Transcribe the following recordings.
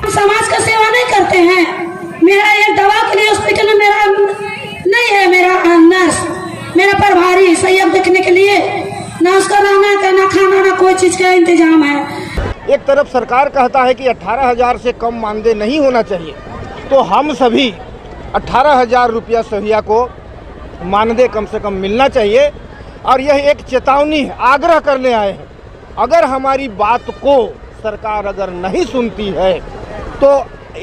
समाज का सेवा नहीं करते हैं। मेरा ये दवा के लिए हॉस्पिटल में मेरा नहीं है, मेरा नर्स, मेरा प्रभारी सही देखने के लिए, ना उसका रहने का, ना खाना, ना कोई चीज का इंतजाम है। एक तरफ सरकार कहता है कि 18,000 से कम मानदेय नहीं होना चाहिए, तो हम सभी 18,000 रुपया सहिया को मानदेय कम से कम मिलना चाहिए। और यह एक चेतावनी है, आग्रह करने आए हैं। अगर हमारी बात को सरकार अगर नहीं सुनती है तो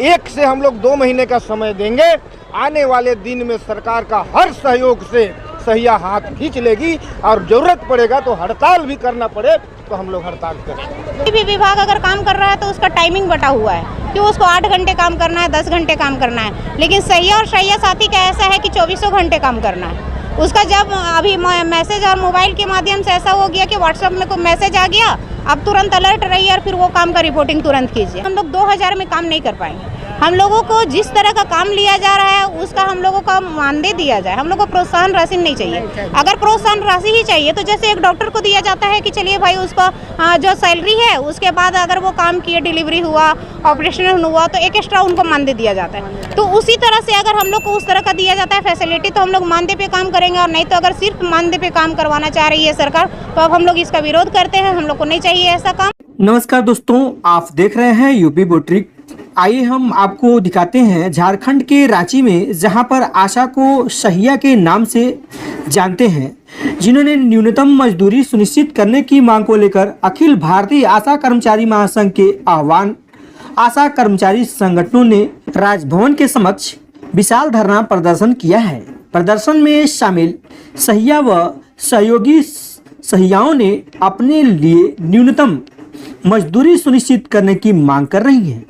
एक से हम लोग 2 महीने का समय देंगे। आने वाले दिन में सरकार का हर सहयोग से सहिया हाथ खींच लेगी और जरूरत पड़ेगा तो हड़ताल भी करना पड़े तो हम लोग हड़ताल करेंगे। कोई भी विभाग अगर काम कर रहा है तो उसका टाइमिंग बटा हुआ है कि उसको 8 घंटे काम करना है, 10 घंटे काम करना है। लेकिन सहिया और सहिया साथी का ऐसा है कि 24 घंटे काम करना है। उसका जब अभी मैसेज और मोबाइल के माध्यम से ऐसा हो गया कि व्हाट्सएप में कोई मैसेज आ गया, अब तुरंत अलर्ट रहिए और फिर वो काम का रिपोर्टिंग तुरंत कीजिए। हम लोग 2000 में काम नहीं कर पाएंगे। हम लोगों को जिस तरह का काम लिया जा रहा है उसका हम लोगों का मानदेय दिया जाए। हम लोग को प्रोत्साहन राशि नहीं चाहिए। अगर प्रोत्साहन राशि ही चाहिए तो जैसे एक डॉक्टर को दिया जाता है कि चलिए भाई उसका जो सैलरी है उसके बाद अगर वो काम किए, डिलीवरी हुआ, ऑपरेशन हुआ तो एक एक्स्ट्रा उनको मानदेय दिया जाता है। तो उसी तरह से अगर हम लोग को उस तरह का दिया जाता है फैसिलिटी तो हम लोग मानदेय पे काम करेंगे। और नहीं तो अगर सिर्फ मानदेय पे काम करवाना चाह रही है सरकार तो अब हम लोग इसका विरोध करते हैं। हम लोग को नहीं चाहिए ऐसा काम। नमस्कार दोस्तों, आप देख रहे हैं यूपी बोट्रिक। आइए हम आपको दिखाते हैं झारखंड के रांची में, जहां पर आशा को सहिया के नाम से जानते हैं, जिन्होंने न्यूनतम मजदूरी सुनिश्चित करने की मांग को लेकर अखिल भारतीय आशा कर्मचारी महासंघ के आह्वान आशा कर्मचारी संगठनों ने राजभवन के समक्ष विशाल धरना प्रदर्शन किया है। प्रदर्शन में शामिल सहिया व सहयोगी सहियाओं ने अपने लिए न्यूनतम मजदूरी सुनिश्चित करने की मांग कर रही हैं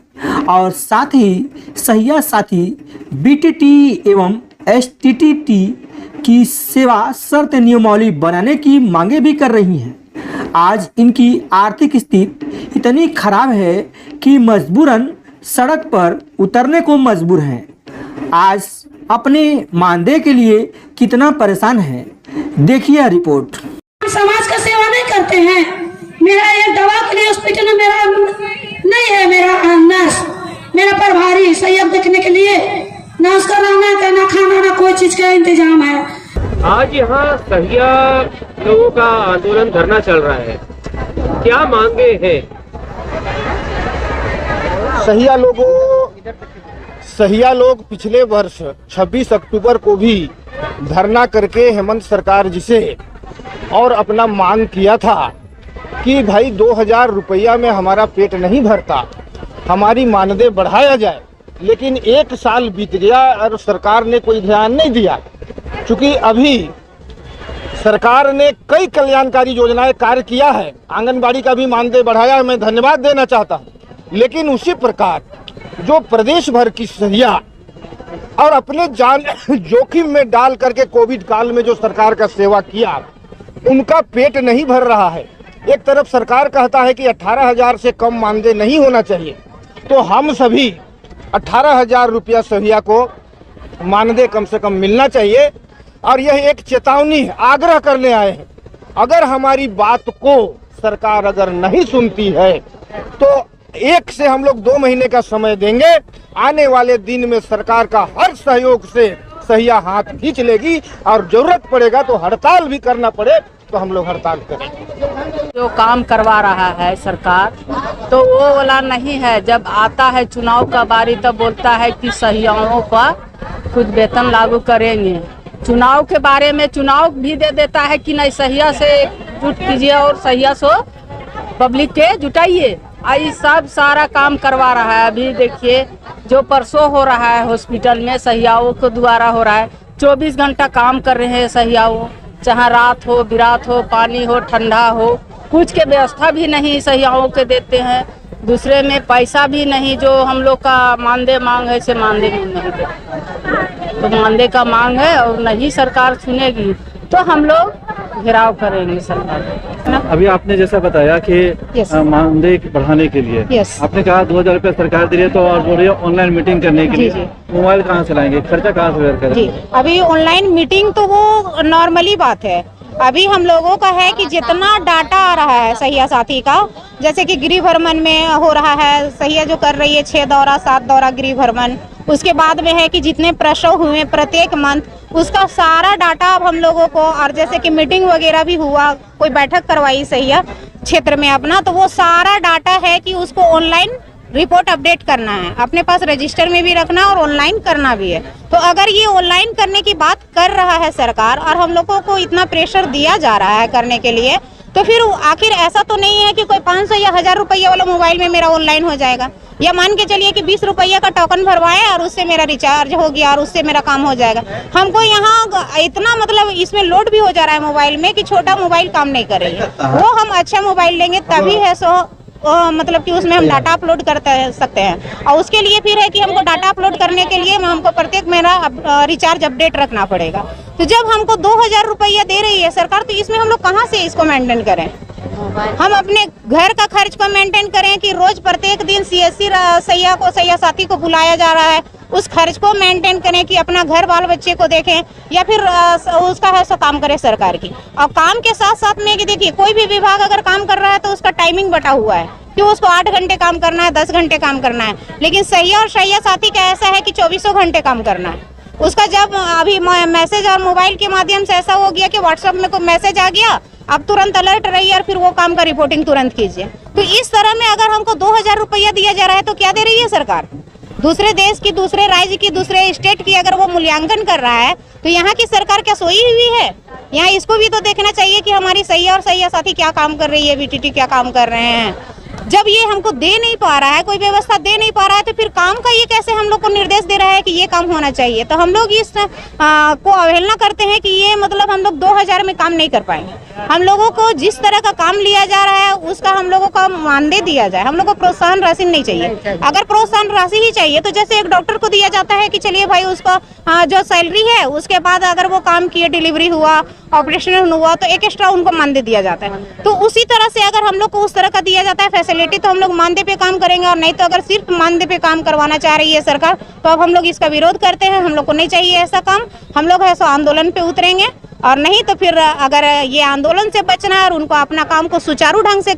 और साथ ही सहिया साथी बीटीटी एवं एसटीटीटी की सेवा शर्त नियमावली बनाने की मांगे भी कर रही हैं। आज इनकी आर्थिक स्थिति इतनी खराब है कि मजबूरन सड़क पर उतरने को मजबूर हैं। आज अपने मानदेय के लिए कितना परेशान है, देखिए रिपोर्ट। समाज का सेवा नहीं करते हैं। मेरा ये दवा के लिए हॉस्पिटल में मेरा नहीं है, मेरा नर्स, मेरा प्रभारी सही देखने के लिए, ना उसका रहने का, ना खाना, ना कोई चीज का इंतजाम है। आज यहाँ सहिया लोगों का आंदोलन धरना चल रहा है, क्या मांगे हैं? सहिया लोग पिछले वर्ष 26 अक्टूबर को भी धरना करके हेमंत सरकार जी से और अपना मांग किया था कि भाई 2000 रुपया में हमारा पेट नहीं भरता, हमारी मानदेय बढ़ाया जाए। लेकिन 1 साल बीत गया और सरकार ने कोई ध्यान नहीं दिया। चूँकि अभी सरकार ने कई कल्याणकारी योजनाएं कार्य किया है, आंगनबाड़ी का भी मानदेय बढ़ाया है, मैं धन्यवाद देना चाहता हूं। लेकिन उसी प्रकार जो प्रदेश भर की सहिया और अपने जान जोखिम में डाल करके कोविड काल में जो सरकार का सेवा किया, उनका पेट नहीं भर रहा है। एक तरफ सरकार कहता है कि 18,000 से कम मानदेय नहीं होना चाहिए, तो हम सभी 18,000 रुपया सहिया को मानदेय कम से कम मिलना चाहिए। और यह एक चेतावनी है, आग्रह करने आए हैं। अगर हमारी बात को सरकार अगर नहीं सुनती है तो एक से हम लोग 2 महीने का समय देंगे। आने वाले दिन में सरकार का हर सहयोग से सहिया हाथ खींच लेगी और जरूरत पड़ेगा तो हड़ताल भी करना पड़े तो हम लोग हड़ताल करेंगे। जो काम करवा रहा है सरकार तो वो वाला नहीं है। जब आता है चुनाव का बारी तब बोलता है कि सहियाओं का खुद वेतन लागू करेंगे। चुनाव के बारे में चुनाव भी दे देता है कि नहीं सहिया से जुट कीजिए और सहिया से पब्लिक के जुटाइए। आई सब सारा काम करवा रहा है। अभी देखिए जो परसों हो रहा है हॉस्पिटल में सहियाओं को द्वारा हो रहा है। 24 घंटा काम कर रहे हैं सहियाओं, चाहे रात हो बिरात हो, पानी हो ठंडा हो, कुछ के व्यवस्था भी नहीं सहियाओं के देते हैं। दूसरे में पैसा भी नहीं, जो हम लोग का मानदेय मांग है से मानदेय नहीं देते। तो मानदेय का मांग है और नहीं सरकार सुनेगी तो हम लोग घेराव करेंगे सरकार। अभी आपने जैसा बताया कि मानदेय बढ़ाने के लिए आपने कहा 2000 रुपया सरकार दे रही है, तो और बोल रही है ऑनलाइन मीटिंग करने के लिए मोबाइल कहाँ से लाएंगे, खर्चा कहाँ से करेंगे? अभी ऑनलाइन मीटिंग तो वो नॉर्मली बात है, अभी हम लोगों का है कि जितना डाटा आ रहा है सहिया साथी का, जैसे कि गृह भ्रमण में हो रहा है, सहिया जो कर रही है 6 दौरा 7 दौरा गृह भ्रमण, उसके बाद में है कि जितने प्रसव हुए प्रत्येक मंथ उसका सारा डाटा अब हम लोगों को, और जैसे कि मीटिंग वगैरह भी हुआ, कोई बैठक करवाई सहिया क्षेत्र में अपना, तो वो सारा डाटा है कि उसको ऑनलाइन रिपोर्ट अपडेट करना है, अपने पास रजिस्टर में भी रखना और ऑनलाइन करना भी है। तो अगर ये ऑनलाइन करने की बात कर रहा है सरकार और हम लोगों को इतना प्रेशर दिया जा रहा है करने के लिए, तो फिर आखिर ऐसा तो नहीं है कि कोई 500 या 1000 रुपया वाला मोबाइल में मेरा ऑनलाइन हो जाएगा, या मान के चलिए कि 20 रुपया का टोकन भरवाए और उससे मेरा रिचार्ज हो गया और उससे मेरा काम हो जाएगा। हमको यहाँ इतना मतलब इसमें लोड भी हो जा रहा है मोबाइल में कि छोटा मोबाइल काम नहीं कर रही है। वो हम अच्छा मोबाइल लेंगे तभी है सो मतलब कि उसमें हम डाटा अपलोड कर सकते हैं, और उसके लिए फिर है कि हमको डाटा अपलोड करने के लिए हमको प्रत्येक महीना रिचार्ज अपडेट रखना पड़ेगा। तो जब हमको 2000 रुपया दे रही है सरकार, तो इसमें हम लोग कहाँ से इसको मेंटेन करें? हम अपने घर का खर्च को मेंटेन करें कि रोज प्रत्येक दिन CSC सैया को, सैया साथी को बुलाया जा रहा है, उस खर्च को मेंटेन करें कि अपना घर बाल बच्चे को देखें, या फिर उसका है सो काम करे सरकार की। और काम के साथ साथ में कि देखिए कोई भी विभाग अगर काम कर रहा है तो उसका टाइमिंग बटा हुआ है कि उसको 8 घंटे काम करना है, 10 घंटे काम करना है, लेकिन सैया और सैया साथी का ऐसा है कि 24 घंटे काम करना है। उसका जब अभी मैसेज और मोबाइल के माध्यम से ऐसा हो गया कि व्हाट्सएप में कोई मैसेज आ गया, अब तुरंत अलर्ट रहिए और फिर वो काम का रिपोर्टिंग तुरंत कीजिए। तो इस तरह में अगर हमको 2000 रुपया दिया जा रहा है तो क्या दे रही है सरकार? दूसरे देश की, दूसरे राज्य की, दूसरे स्टेट की अगर वो मूल्यांकन कर रहा है तो यहाँ की सरकार क्या सोई हुई है? यहाँ इसको भी तो देखना चाहिए कि हमारी सैया और सैया साथी क्या काम कर रही है, VTT क्या काम कर रहे हैं। जब ये हमको दे नहीं पा रहा है, कोई व्यवस्था दे नहीं पा रहा है, तो फिर काम का ये कैसे हम लोग को निर्देश दे रहा है कि ये काम होना चाहिए? तो हम लोग इस को अवहेलना करते हैं कि ये मतलब हम लोग 2000 में काम नहीं कर पाएंगे। हम लोगों को जिस तरह का काम लिया जा रहा है उसका हम लोगों का मानदेय दिया जाए, हम लोग को प्रोत्साहन राशि नहीं चाहिए। अगर प्रोत्साहन राशि ही चाहिए तो जैसे एक डॉक्टर को दिया जाता है कि चलिए भाई उसका जो सैलरी है उसके बाद अगर वो काम किए, डिलीवरी हुआ, ऑपरेशन हुआ, तो एक एक्स्ट्रा उनको मानदेय दिया जाता है। तो उसी तरह से अगर हम लोग को उस तरह का दिया जाता है फैसिलिटी तो हम लोग मानदेय पे काम करेंगे, और नहीं तो अगर सिर्फ मानदेय पे काम करवाना चाह रही है सरकार तो अब हम लोग इसका विरोध करते हैं। हम लोग को नहीं चाहिए ऐसा काम, हम लोग ऐसा आंदोलन पे उतरेंगे, और नहीं तो फिर अगर ये आंदोलन से बचना है और उनको अपना काम को सुचारू ढंग से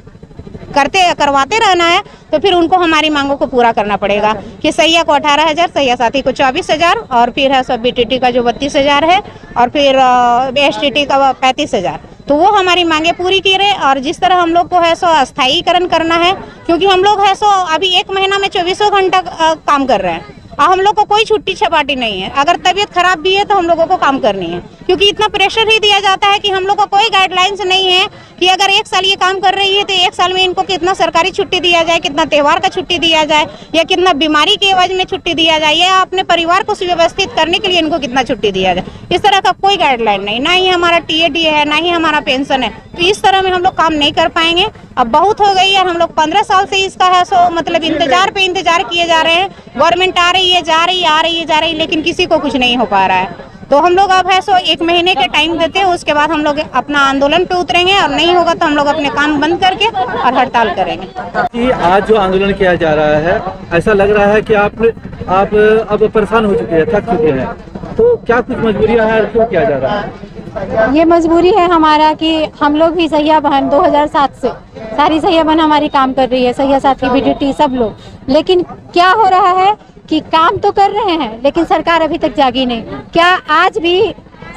करवाते रहना है तो फिर उनको हमारी मांगों को पूरा करना पड़ेगा कि सैया को 18,000, सैया साथी को 24,000, और फिर है सब BTT का जो 32,000 है, और फिर STT का 35,000। तो वो हमारी मांगे पूरी करें। और जिस तरह हम लोग को है सो अस्थायीकरण करना है, क्योंकि हम लोग है सो अभी 1 महीना में 24 घंटा काम कर रहे हैं और हम लोग को कोई छुट्टी छपाटी नहीं है। अगर तबीयत खराब भी है तो हम लोगों को काम करनी है, क्योंकि इतना प्रेशर ही दिया जाता है कि हम लोग को कोई गाइडलाइंस नहीं है कि अगर 1 साल ये काम कर रही है तो 1 साल में इनको कितना सरकारी छुट्टी दिया जाए, कितना त्यौहार का छुट्टी दिया जाए, या कितना बीमारी के एवज में छुट्टी दिया जाए, या अपने परिवार को सुव्यवस्थित करने के लिए इनको कितना छुट्टी दिया जाए। इस तरह का कोई गाइडलाइन नहीं, ना ही हमारा TAD है, ना ही हमारा पेंशन है। तो इस तरह में हम लोग काम नहीं कर पाएंगे। अब बहुत हो गई है, हम लोग 15 साल से इसका है सो मतलब इंतजार पे इंतजार किए जा रहे हैं। गवर्नमेंट आ रही है, जा रही है, आ रही है, जा रही है, लेकिन किसी को कुछ नहीं हो पा रहा है। तो हम लोग अब है सो 1 महीने के टाइम देते हैं, उसके बाद हम लोग अपना आंदोलन पे उतरेंगे, और नहीं होगा तो हम लोग अपने काम बंद करके और हड़ताल करेंगे। कि आज जो आंदोलन किया जा रहा है, ऐसा लग रहा है कि आप अब परेशान हो चुके हैं, थक चुके हैं, तो क्या कुछ मजबूरियां हैं, क्यों किया जा रहा है? ये मजबूरी है हमारा कि हम लोग भी सैया बहन 2007 से सारी सैया बहन हमारी काम कर रही है, सैया साथी, BTT सब लोग। लेकिन क्या हो रहा है कि काम तो कर रहे हैं लेकिन सरकार अभी तक जागी नहीं। क्या आज भी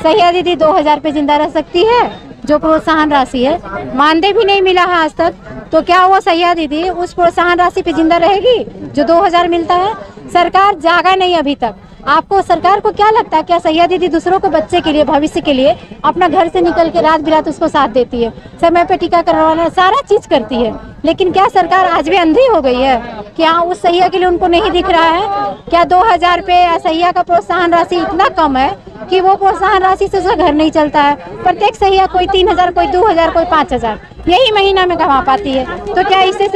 सैया दीदी 2000 पे जिंदा रह सकती है? जो प्रोत्साहन राशि है, मानदेय भी नहीं मिला है आज तक, तो क्या वो सैया दीदी उस प्रोत्साहन राशि पे जिंदा रहेगी जो 2000 मिलता है? सरकार जागा नहीं अभी तक। आपको सरकार को क्या लगता है, क्या सैया दीदी दूसरों के बच्चे के लिए, भविष्य के लिए अपना घर से निकल के रात बिरात उसको साथ देती है, समय पे टीका करवाना, सारा चीज करती है, लेकिन क्या सरकार आज भी अंधी हो गई है? क्या उस सैया के लिए उनको नहीं दिख रहा है? क्या 2000 पे सैया का प्रोत्साहन राशि इतना कम है कि वो प्रोत्साहन राशि से उसका घर नहीं चलता है? प्रत्येक सैया कोई 3000, कोई 2000, कोई 5000 यही महीना में कमा पाती है। तो क्या इससे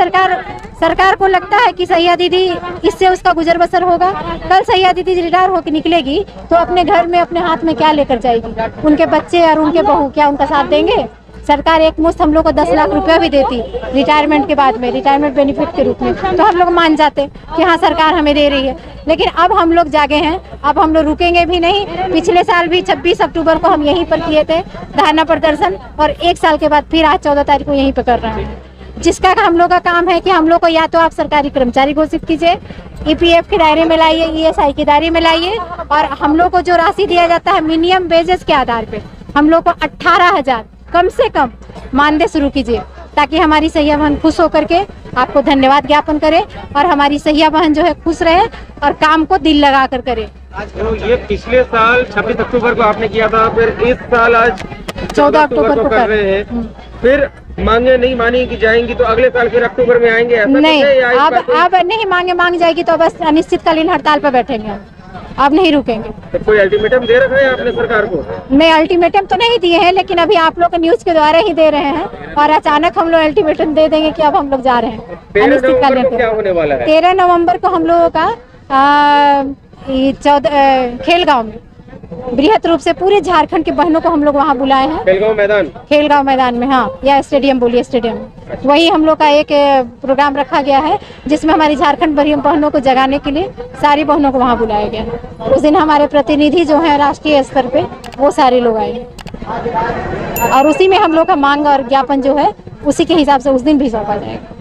सरकार को लगता है कि सैया दीदी इससे उसका गुजर बसर होगा? कल सैया दीदी रिटायर होकर निकलेगी तो अपने घर में अपने हाथ में क्या लेकर जाएगी? उनके बच्चे और उनके बहू क्या उनका साथ देंगे? सरकार एक मुश्त हम लोग को 10 लाख रुपया भी देती रिटायरमेंट के बाद में, रिटायरमेंट बेनिफिट के रूप में, तो हम लोग मान जाते कि हाँ सरकार हमें दे रही है। लेकिन अब हम लोग जागे हैं, अब हम लोग रुकेंगे भी नहीं। पिछले साल भी 26 अक्टूबर को हम यहीं पर किए थे धरना प्रदर्शन, और 1 साल के बाद फिर आज 14 तारीख को यहीं पर कर रहे हैं। जिसका हम लोग का काम है कि हम लोग को या तो आप सरकारी कर्मचारी घोषित कीजिए, EPF के दायरे में लाइए, ESI के दायरे में लाइए, और हम लोग को जो राशि दिया जाता है मिनिमम वेजेस के आधार पे हम लोग को 18,000 कम से कम मानदेय शुरू कीजिए, ताकि हमारी सैया बहन खुश होकर के आपको धन्यवाद ज्ञापन करे और हमारी सैया बहन जो है खुश रहे और काम को दिल लगा कर करे। तो ये पिछले साल 26 अक्टूबर को आपने किया था, फिर इस साल आज 14 अक्टूबर को कर रहे हैं, फिर मांगे नहीं मानी कि जाएंगी तो अगले साल फिर अक्टूबर में आएंगे? ऐसा नहीं, तो अब नहीं मांग जाएगी तो बस अनिश्चितकालीन हड़ताल पर बैठेंगे हम, अब नहीं रुकेंगे। तो कोई अल्टीमेटम दे रखा है आपने सरकार को? नहीं, अल्टीमेटम तो नहीं दिए हैं, लेकिन अभी आप लोग न्यूज के द्वारा ही दे रहे हैं, और अचानक हम लोग अल्टीमेटम दे देंगे कि अब हम लोग जा रहे हैं। 13 नवंबर को क्या होने वाला है? 13 नवंबर को हम लोगों का खेलगांव में बृहद रूप से पूरे झारखंड के बहनों को हम लोग वहाँ बुलाए हैं। खेलगांव मैदान में, हाँ, या स्टेडियम बोलिए, स्टेडियम में। वही हम लोग का एक प्रोग्राम रखा गया है, जिसमें हमारी झारखंड बहनों को जगाने के लिए सारी बहनों को वहाँ बुलाया गया है। उस दिन हमारे प्रतिनिधि जो है राष्ट्रीय स्तर पे, वो सारे लोग आए, और उसी में हम लोग का मांग और ज्ञापन जो है उसी के हिसाब से उस दिन भी सौंपा जाएगा।